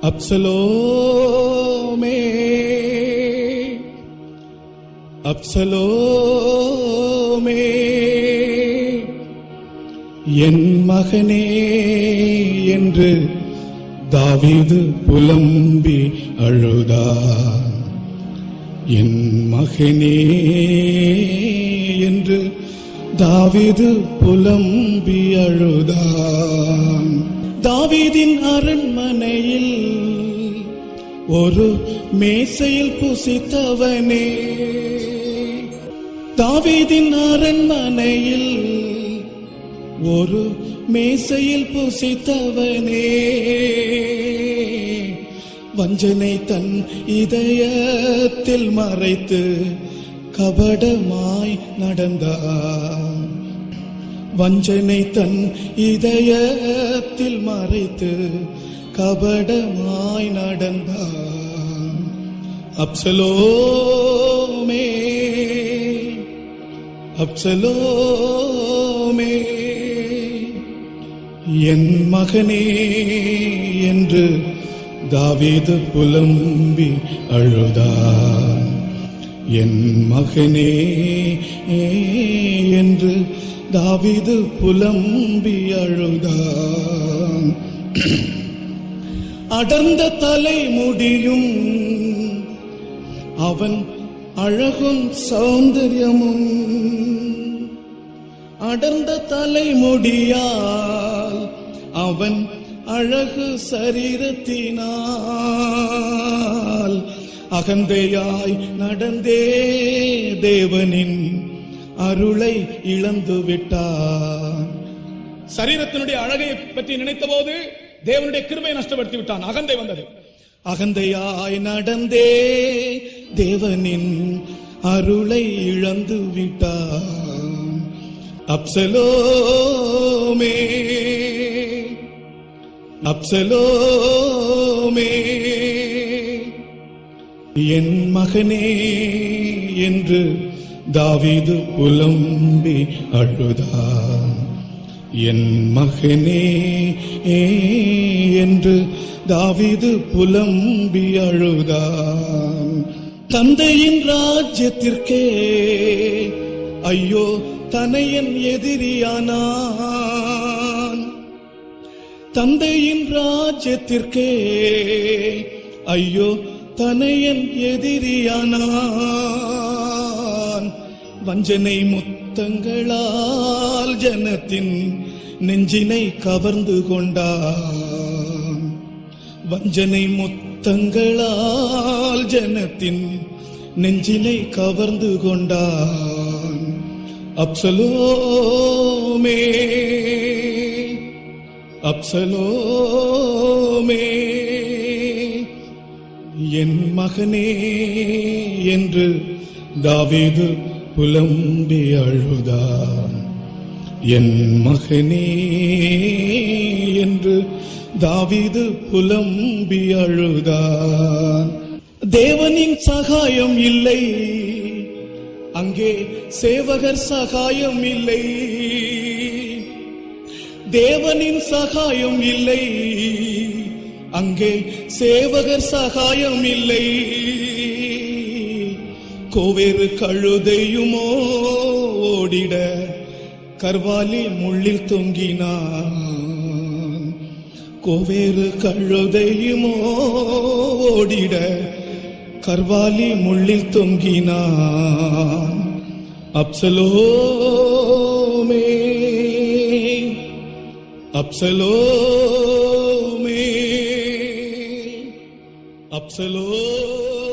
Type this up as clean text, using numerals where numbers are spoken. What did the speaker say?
அப்சலோமே அப்சலோமே என் மகனே என்று தாவீது புலம்பி அழுதார். என் மகனே என்று தாவீது புலம்பி அழுதார். தாவீதின் அரண்மனையில் ஒரு மேசையில் புசித்தவனே, தாவீதின் அரண்மனையில் ஒரு மேசையில் புசித்தவனே, வஞ்சனை தன் இதயத்தில் மறைத்து கபடமாய் நடந்தார். வஞ்சனை தன் இதயத்தில் மறைத்து கபடமாய் நடந்தார். அப்சலோமே அப்சலோமே என் மகனே என்று தாவீது புலம்பி அழுதார். என் மகனே என்று தாவீது புலம்பி அழுதார். அடர்ந்த தலைமுடியும் அவன் அழகும் சௌந்தரியமும், அடர்ந்த தலைமுடியால் அவன் அழகு சரீரத்தினால் அகந்தையாய் நடந்தே தேவனின் அருளை இழந்து விட்டான். சரீரத்தினுடைய அழகை பற்றி நினைத்த போது தேவனுடைய கிருபையை நஷ்டப்படுத்தி விட்டான். அகந்தை வந்தது. அகந்தையாய் நடந்தே தேவனின் அருளை இழந்து விட்டான். அப்சலோமே அப்சலோமே என் மகனே என்று தாவீது புலம்பி அழுதார். என் மகனே என்று தாவீது புலம்பி அழுதார். தந்தையின் ராஜ்யத்திற்கே ஐயோ தனையன் எதிரியானான். தந்தையின் ராஜ்யத்திற்கே ஐயோ தனையன் எதிரியானான். வஞ்சனை முத்தங்களால் ஜனத்தின் நெஞ்சினை கவர்ந்து கொண்டான். வஞ்சனை முத்தங்களால் ஜனத்தின் நெஞ்சினை கவர்ந்து கொண்டான். அப்சலோமே அப்சலோமே என் மகனே என்று தாவீது புலம்பி அழுதார். என் மகனே என்று தாவீது புலம்பி அழுதார். தேவனின் சகாயம் இல்லை, அங்கே சேவகர் சகாயம் இல்லை. தேவனின் சகாயம் இல்லை, அங்கே சேவகர் சகாயம் இல்லை. கோவேறு கழுதையுமோ ஓடிட கர்வாலி முள்ளில் தொங்கினான். கோவேறு கழுதையுமோ ஓடிட கர்வாலி முள்ளில் தொங்கினான். அப்சலோமே அப்சலோமே அப்சலோமே